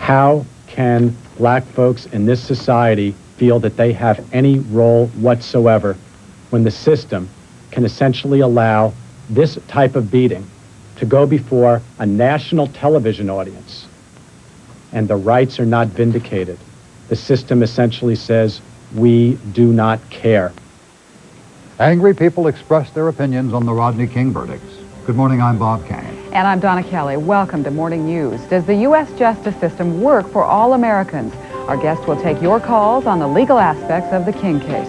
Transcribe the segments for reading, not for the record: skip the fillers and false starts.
How can black folks in this society feel that they have any role whatsoever when the system can essentially allow this type of beating to go before a national television audience and the rights are not vindicated? The system essentially says, we do not care. Angry people expressed their opinions on the Rodney King verdicts. Good morning, I'm Bob Cain. And I'm Donna Kelley. Welcome to Morning News. Does the U.S. justice system work for all Americans? Our guest will take your calls on the legal aspects of the King case.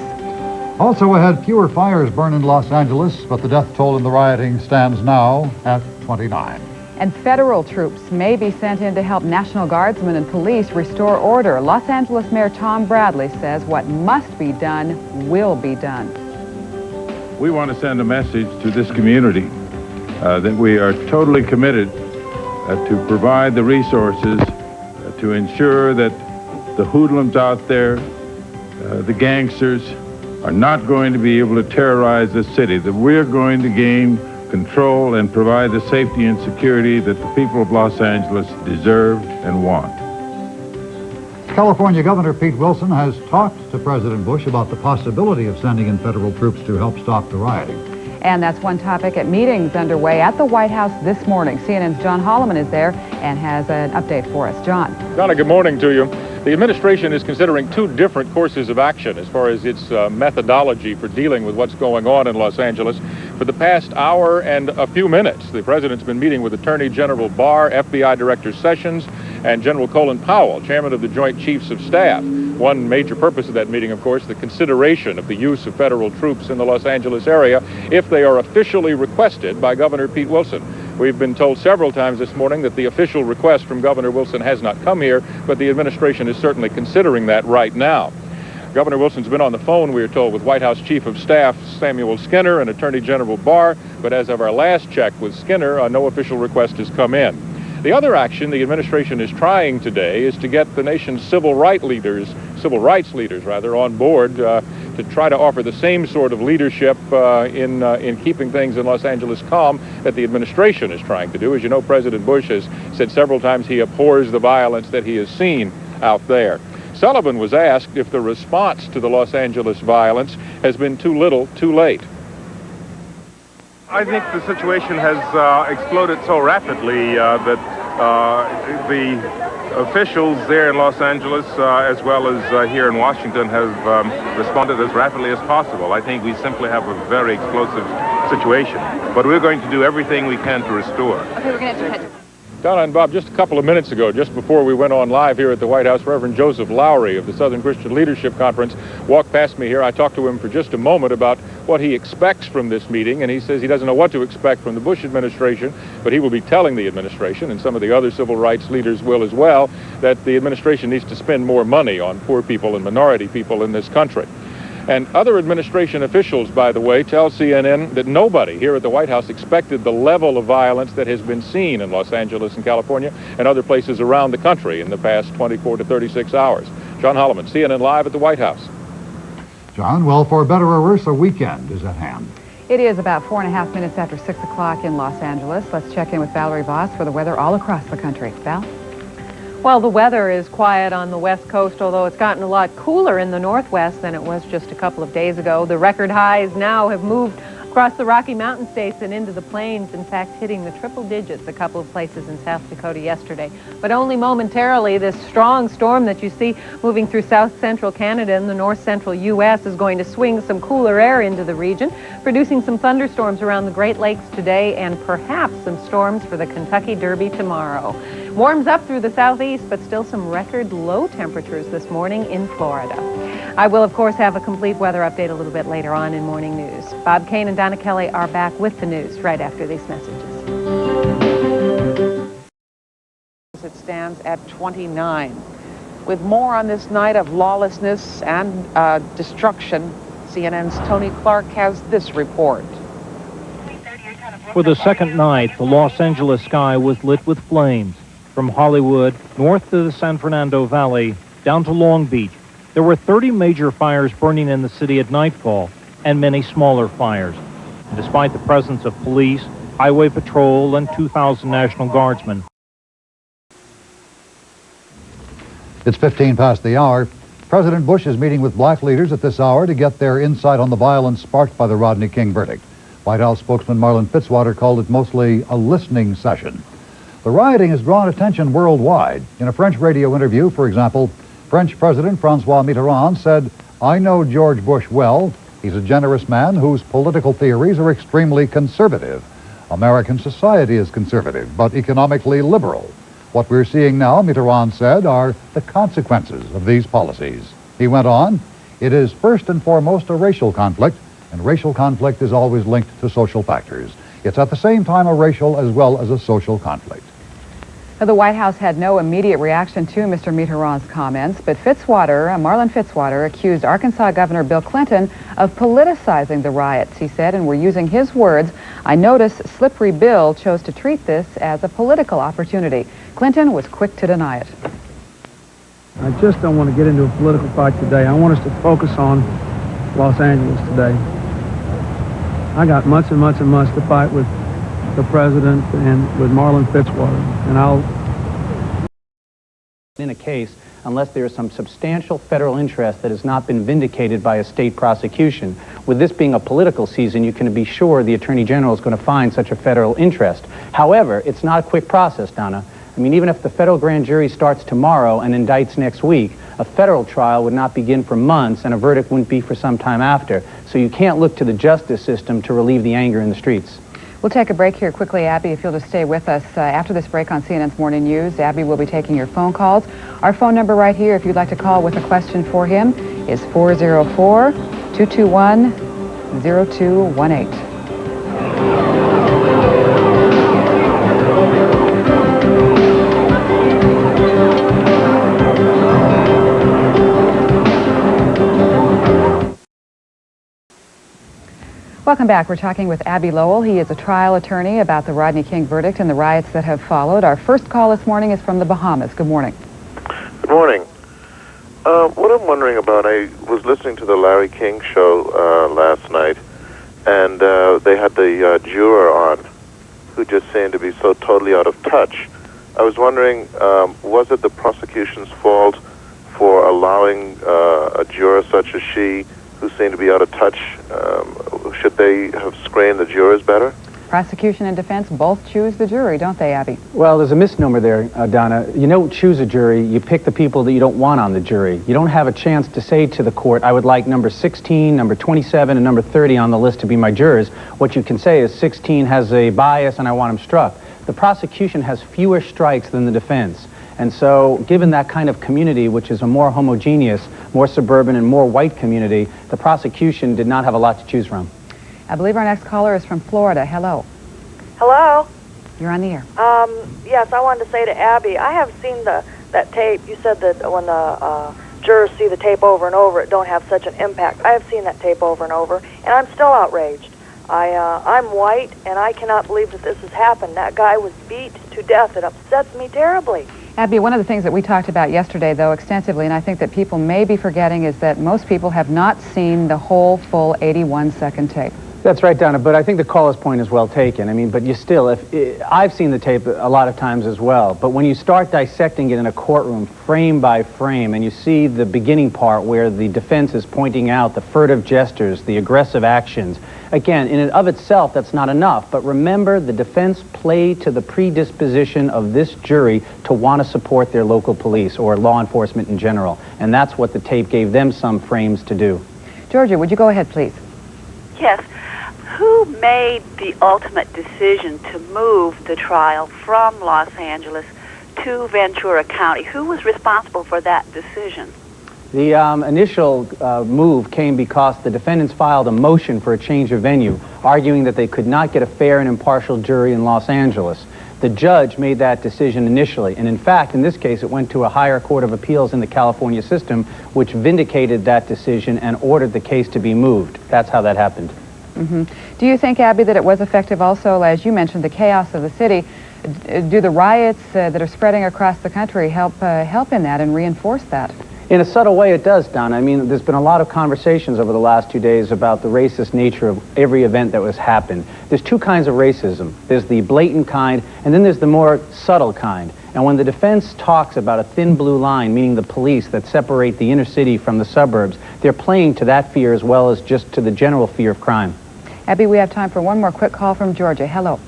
Also ahead, fewer fires burn in Los Angeles, but the death toll in the rioting stands now at 29. And federal troops may be sent in to help National Guardsmen and police restore order. Los Angeles Mayor Tom Bradley says what must be done will be done. We want to send a message to this community that we are totally committed to provide the resources to ensure that the hoodlums out there, the gangsters, are not going to be able to terrorize the city, that we're going to gain control and provide the safety and security that the people of Los Angeles deserve and want. California Governor Pete Wilson has talked to President Bush about the possibility of sending in federal troops to help stop the rioting. And that's one topic at meetings underway at the White House this morning. CNN's John Holloman is there and has an update for us. John. Donna, good morning to you. The administration is considering two different courses of action as far as its methodology for dealing with what's going on in Los Angeles. For the past hour and a few minutes, the president's been meeting with Attorney General Barr, FBI Director Sessions, and General Colin Powell, chairman of the Joint Chiefs of Staff. One major purpose of that meeting, of course, the consideration of the use of federal troops in the Los Angeles area if they are officially requested by Governor Pete Wilson. We've been told several times this morning that the official request from Governor Wilson has not come here, but the administration is certainly considering that right now. Governor Wilson's been on the phone, we are told, with White House Chief of Staff Samuel Skinner and Attorney General Barr, but as of our last check with Skinner, no official request has come in. The other action the administration is trying today is to get the nation's civil rights leaders, on board to try to offer the same sort of leadership in keeping things in Los Angeles calm that the administration is trying to do. As you know, President Bush has said several times he abhors the violence that he has seen out there. Sullivan was asked if the response to the Los Angeles violence has been too little, too late. I think the situation has exploded so rapidly that the officials there in Los Angeles, as well as here in Washington, have responded as rapidly as possible. I think we simply have a very explosive situation, but we're going to do everything we can to restore. Okay, we're going to have to head. Donna and Bob, just a couple of minutes ago, just before we went on live here at the White House, Reverend Joseph Lowry of the Southern Christian Leadership Conference walked past me here. I talked to him for just a moment about what he expects from this meeting, and he says he doesn't know what to expect from the Bush administration, but he will be telling the administration, and some of the other civil rights leaders will as well, that the administration needs to spend more money on poor people and minority people in this country. And other administration officials, by the way, tell CNN that nobody here at the White House expected the level of violence that has been seen in Los Angeles and California and other places around the country in the past 24 to 36 hours. John Holloman, CNN Live at the White House. John, well, for better or worse, a weekend is at hand. It is about 4.5 minutes after 6 o'clock in Los Angeles. Let's check in with Valerie Voss for the weather all across the country. Val? Well, the weather is quiet on the West Coast, although it's gotten a lot cooler in the Northwest than it was just a couple of days ago. The record highs now have moved across the Rocky Mountain states and into the plains, in fact, hitting the triple digits a couple of places in South Dakota yesterday. But only momentarily. This strong storm that you see moving through south-central Canada and the north-central U.S. is going to swing some cooler air into the region, producing some thunderstorms around the Great Lakes today and perhaps some storms for the Kentucky Derby tomorrow. Warms up through the southeast, but still some record low temperatures this morning in Florida. I will, of course, have a complete weather update a little bit later on in Morning News. Bob Cain and Donna Kelley are back with the news right after these messages. It stands at 29. With more on this night of lawlessness and destruction, CNN's Tony Clark has this report. For the second night, the Los Angeles sky was lit with flames. From Hollywood, north to the San Fernando Valley, down to Long Beach, there were 30 major fires burning in the city at nightfall, and many smaller fires. And despite the presence of police, highway patrol, and 2,000 National Guardsmen, It's 15 past the hour. President Bush is meeting with black leaders at this hour to get their insight on the violence sparked by the Rodney King verdict. White House spokesman Marlon Fitzwater called it mostly a listening session. The rioting has drawn attention worldwide. In a French radio interview, for example, French President Francois Mitterrand said, "I know George Bush well. He's a generous man whose political theories are extremely conservative. American society is conservative, but economically liberal. What we're seeing now," Mitterrand said, "are the consequences of these policies." He went on, "It is first and foremost a racial conflict, and racial conflict is always linked to social factors. It's at the same time a racial as well as a social conflict." Now, the White House had no immediate reaction to Mr. Mitterrand's comments, but Marlon Fitzwater, accused Arkansas Governor Bill Clinton of politicizing the riots. He said, and we're using his words, "I notice Slippery Bill chose to treat this as a political opportunity." Clinton was quick to deny it. I just don't want to get into a political fight today. I want us to focus on Los Angeles today. I got months and months and months to fight with the president and with Marlon Fitzwater, and I'll... In a case, unless there is some substantial federal interest that has not been vindicated by a state prosecution. With this being a political season, you can be sure the Attorney General is going to find such a federal interest. However, it's not a quick process, Donna. I mean, even if the federal grand jury starts tomorrow and indicts next week, a federal trial would not begin for months and a verdict wouldn't be for some time after. So you can't look to the justice system to relieve the anger in the streets. We'll take a break here quickly, Abby, if you'll just stay with us. After this break on CNN's Morning News, Abby will be taking your phone calls. Our phone number right here, if you'd like to call with a question for him, is 404-221-0218. Welcome back. We're talking with Abby Lowell. He is a trial attorney about the Rodney King verdict and the riots that have followed. Our first call this morning is from the Bahamas. Good morning. Good morning. What I'm wondering about, I was listening to the Larry King show last night, and they had the juror on who just seemed to be so totally out of touch. I was wondering, was it the prosecution's fault for allowing a juror such as she, who seemed to be out of touch? Should they have screened the jurors better? Prosecution and defense both choose the jury, don't they, Abby? Well, there's a misnomer there, Donna. You don't choose a jury, you pick the people that you don't want on the jury. You don't have a chance to say to the court, I would like number 16, number 27, and number 30 on the list to be my jurors. What you can say is 16 has a bias and I want him struck. The prosecution has fewer strikes than the defense. And so, given that kind of community, which is a more homogeneous, more suburban, and more white community, the prosecution did not have a lot to choose from. I believe our next caller is from Florida. Hello. Hello. You're on the air. Yes, I wanted to say to Abby, I have seen that tape. You said that when the jurors see the tape over and over, it don't have such an impact. I have seen that tape over and over, and I'm still outraged. I'm white, and I cannot believe that this has happened. That guy was beat to death. It upsets me terribly. Abby, one of the things that we talked about yesterday, though, extensively, and I think that people may be forgetting, is that most people have not seen the whole full 81-second tape. That's right, Donna, but I think the caller's point is well taken. I mean, but you still, I've seen the tape a lot of times as well, but when you start dissecting it in a courtroom, frame by frame, and you see the beginning part where the defense is pointing out the furtive gestures, the aggressive actions, again, in and of itself, that's not enough, but remember, the defense played to the predisposition of this jury to want to support their local police or law enforcement in general, and that's what the tape gave them some frames to do. Georgia, would you go ahead, please? Yes. Who made the ultimate decision to move the trial from Los Angeles to Ventura County? Who was responsible for that decision? The initial move came because the defendants filed a motion for a change of venue, arguing that they could not get a fair and impartial jury in Los Angeles. The judge made that decision initially, and in fact, in this case, it went to a higher court of appeals in the California system, which vindicated that decision and ordered the case to be moved. That's how that happened. Mm-hmm. Do you think, Abby, that it was effective also, as you mentioned, the chaos of the city? Do the riots that are spreading across the country help in that and reinforce that? In a subtle way, it does, Donna. I mean, there's been a lot of conversations over the last 2 days about the racist nature of every event that was happened. There's two kinds of racism. There's the blatant kind, and then there's the more subtle kind. Now, when the defense talks about a thin blue line, meaning the police that separate the inner city from the suburbs, they're playing to that fear as well as just to the general fear of crime. Abby, we have time for one more quick call from Georgia. Hello.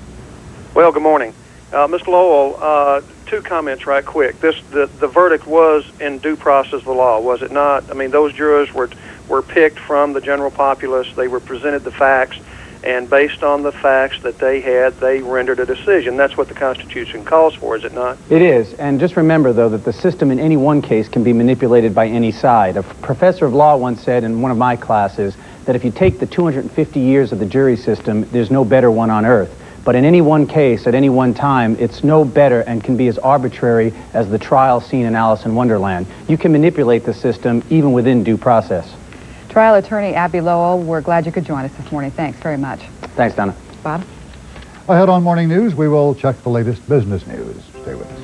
Well, good morning. Mr. Lowell, two comments right quick. The verdict was in due process of the law, was it not? I mean, those jurors were picked from the general populace. They were presented the facts, and based on the facts that they had, they rendered a decision. That's what the Constitution calls for, is it not? It is, and just remember, though, that the system in any one case can be manipulated by any side. A professor of law once said in one of my classes that if you take the 250 years of the jury system, there's no better one on earth. But in any one case, at any one time, it's no better and can be as arbitrary as the trial scene in Alice in Wonderland. You can manipulate the system even within due process. Trial attorney Abby Lowell, we're glad you could join us this morning. Thanks very much. Thanks, Donna. Bob? Ahead on Morning News, we will check the latest business news. Stay with us.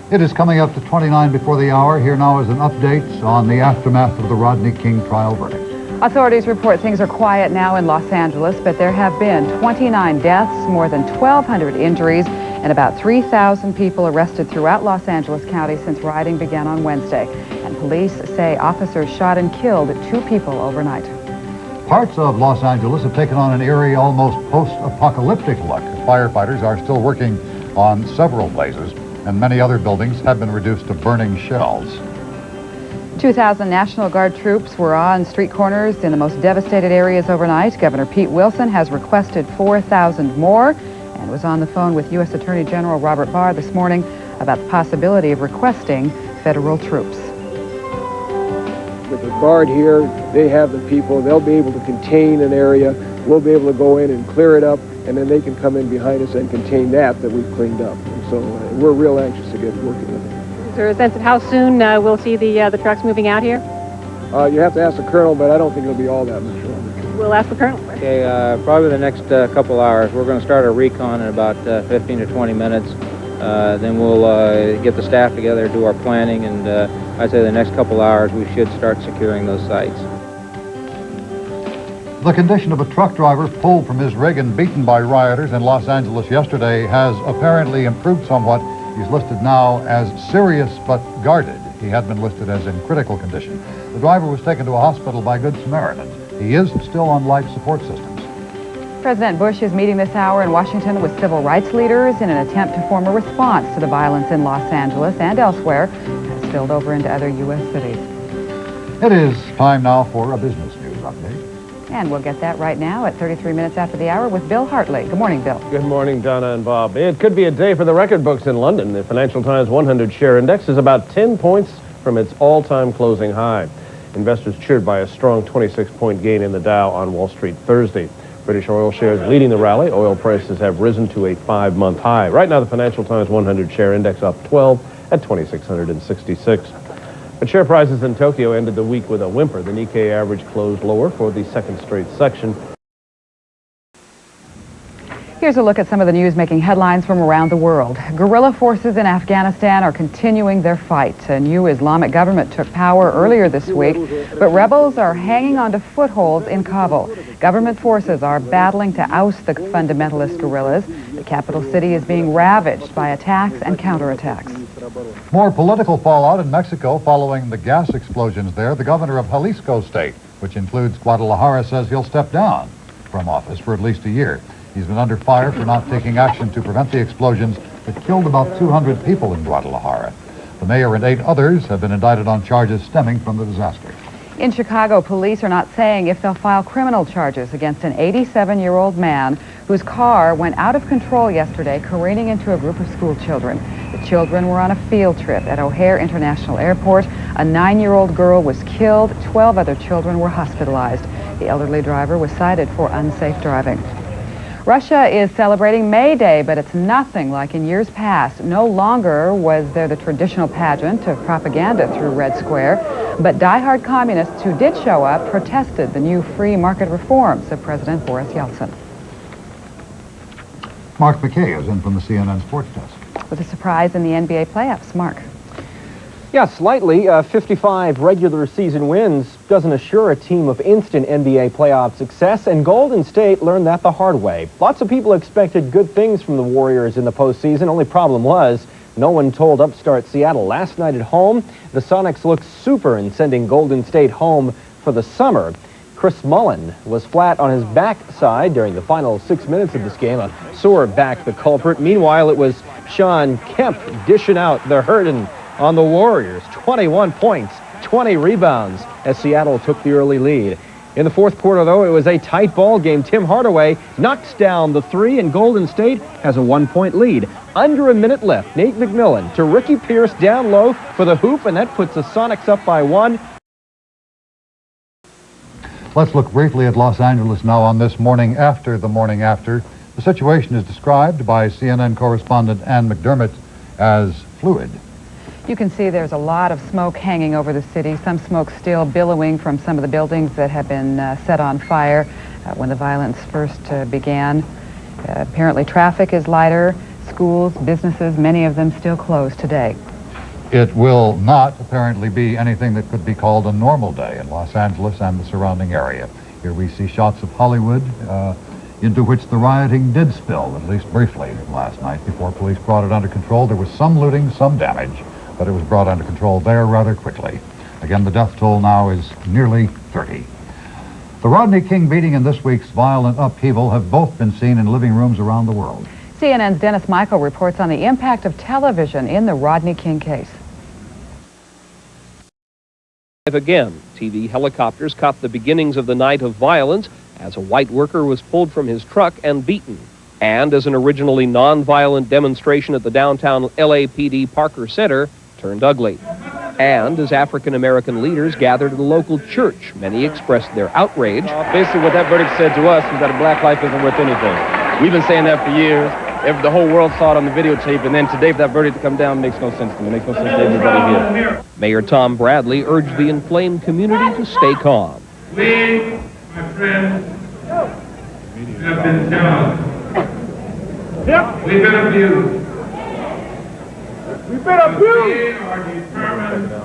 It is coming up to 29 before the hour. Here now is an update on the aftermath of the Rodney King trial verdict. Authorities report things are quiet now in Los Angeles, but there have been 29 deaths, more than 1,200 injuries, and about 3,000 people arrested throughout Los Angeles County since rioting began on Wednesday. And police say officers shot and killed 2 people overnight. Parts of Los Angeles have taken on an eerie, almost post-apocalyptic look. Firefighters are still working on several blazes, and many other buildings have been reduced to burning shells. 2,000 National Guard troops were on street corners in the most devastated areas overnight. Governor Pete Wilson has requested 4,000 more and was on the phone with U.S. Attorney General Robert Barr this morning about the possibility of requesting federal troops. With the Guard here, they have the people. They'll be able to contain an area. We'll be able to go in and clear it up, and then they can come in behind us and contain that we've cleaned up. And so we're real anxious to get working with it. Is there a sense of how soon we'll see the trucks moving out here? You have to ask the Colonel, but I don't think it'll be all that much longer. We'll ask the Colonel. Okay, probably the next couple hours. We're going to start a recon in about 15 to 20 minutes. Then we'll get the staff together, do our planning, and I'd say the next couple hours we should start securing those sites. The condition of a truck driver pulled from his rig and beaten by rioters in Los Angeles yesterday has apparently improved somewhat. He's listed now as serious but guarded. He had been listed as in critical condition. The driver was taken to a hospital by Good Samaritans. He is still on life support systems. President Bush is meeting this hour in Washington with civil rights leaders in an attempt to form a response to the violence in Los Angeles and elsewhere that has spilled over into other U.S. cities. It is time now for a business news update. And we'll get that right now at 33 minutes after the hour with Bill Hartley. Good morning, Bill. Good morning, Donna and Bob. It could be a day for the record books in London. The Financial Times 100 share index is about 10 points from its all-time closing high. Investors cheered by a strong 26-point gain in the Dow on Wall Street Thursday. British oil shares leading the rally. Oil prices have risen to a 5-month high. Right now, the Financial Times 100 share index up 12 at 2,666. But share prices in Tokyo ended the week with a whimper. The Nikkei average closed lower for the second straight section. Here's a look at some of the news making headlines from around the world. Guerrilla forces in Afghanistan are continuing their fight. A new Islamic government took power earlier this week, but rebels are hanging on to footholds in Kabul. Government forces are battling to oust the fundamentalist guerrillas. The capital city is being ravaged by attacks and counterattacks. More political fallout in Mexico following the gas explosions there. The governor of Jalisco state, which includes Guadalajara, says he'll step down from office for at least a year. He's been under fire for not taking action to prevent the explosions that killed about 200 people in Guadalajara. The mayor and 8 others have been indicted on charges stemming from the disaster. In Chicago, police are not saying if they'll file criminal charges against an 87-year-old man whose car went out of control yesterday, careening into a group of school children. The children were on a field trip at O'Hare International Airport. A 9-year-old girl was killed. 12 other children were hospitalized. The elderly driver was cited for unsafe driving. Russia is celebrating May Day, but it's nothing like in years past. No longer was there the traditional pageant of propaganda through Red Square, but die-hard communists who did show up protested the new free market reforms of President Boris Yeltsin. Mark McKay is in from the CNN Sports Desk. with a surprise in the NBA playoffs. Mark. Yeah, slightly. 55 regular season wins doesn't assure a team of instant NBA playoff success, and Golden State learned that the hard way. Lots of people expected good things from the Warriors in the postseason. Only problem was, no one told upstart Seattle last night at home. The Sonics looked super in sending Golden State home for the summer. Chris Mullin was flat on his backside during the final 6 minutes of this game. A sore back, the culprit. Meanwhile, it was Sean Kemp dishing out the hurtin' on the Warriors. 21 points, 20 rebounds as Seattle took the early lead. In the fourth quarter, though, it was a tight ball game. Tim Hardaway knocks down the three, and Golden State has a 1-point lead. Under a minute left, Nate McMillan to Ricky Pierce down low for the hoop, and that puts the Sonics up by 1. Let's look briefly at Los Angeles now on this morning after the morning after. The situation is described by CNN correspondent Ann McDermott as fluid. You can see there's a lot of smoke hanging over the city, some smoke still billowing from some of the buildings that have been set on fire when the violence first began. Apparently traffic is lighter, schools, businesses, many of them still closed today. It will not apparently be anything that could be called a normal day in Los Angeles and the surrounding area. Here we see shots of Hollywood, into which the rioting did spill, at least briefly, last night before police brought it under control. There was some looting, some damage, but it was brought under control there rather quickly. Again, the death toll now is nearly 30. The Rodney King beating and this week's violent upheaval have both been seen in living rooms around the world. CNN's Dennis Michael reports on the impact of television in the Rodney King case. Again, TV helicopters caught the beginnings of the night of violence as a white worker was pulled from his truck and beaten. And as an originally non-violent demonstration at the downtown LAPD Parker Center turned ugly. And as African-American leaders gathered at a local church, many expressed their outrage. Basically what that verdict said to us was that a black life isn't worth anything. We've been saying that for years. The whole world saw it on the videotape, and then today for that verdict to come down makes no sense to me. It makes no sense to everybody here. Mayor Tom Bradley urged the inflamed community to stay calm. We, my friends, have been challenged. We've been abused. We've been abused. We are determined to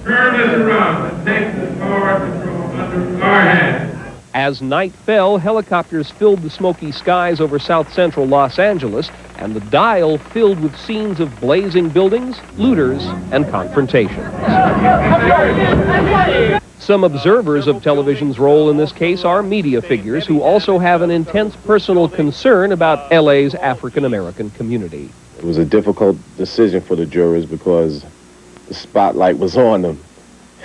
turn this around and take the power control under our hands. As night fell, helicopters filled the smoky skies over south central Los Angeles, and the dial filled with scenes of blazing buildings, looters, and confrontations. Some observers of television's role in this case are media figures who also have an intense personal concern about LA's African-American community. It was a difficult decision for the jurors because the spotlight was on them.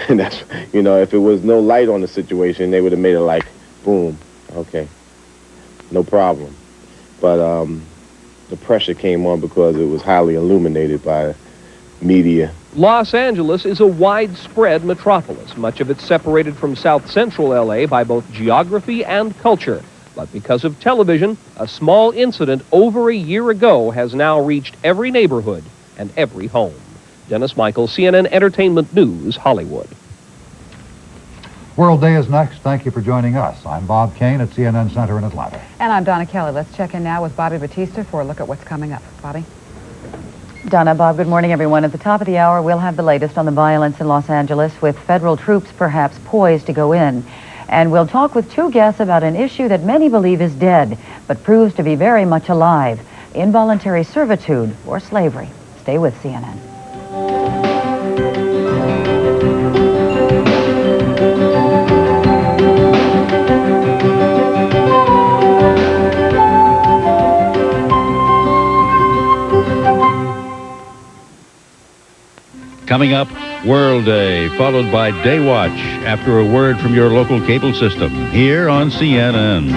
And that's, you know, if it was no light on the situation, they would have made it like, boom, okay, no problem. But the pressure came on because it was highly illuminated by media. Los Angeles is a widespread metropolis, much of it separated from South Central LA by both geography and culture. But because of television, a small incident over a year ago has now reached every neighborhood and every home. Dennis Michael, CNN Entertainment News, Hollywood. World Day is next. Thank you for joining us. I'm Bob Cain at CNN Center in Atlanta. And I'm Donna Kelley. Let's check in now with Bobby Batista for a look at what's coming up. Bobby? Donna, Bob, good morning, everyone. At the top of the hour, we'll have the latest on the violence in Los Angeles, with federal troops perhaps poised to go in. And we'll talk with two guests about an issue that many believe is dead, but proves to be very much alive: involuntary servitude or slavery. Stay with CNN. Coming up, World Day, followed by Day Watch after a word from your local cable system here on CNN.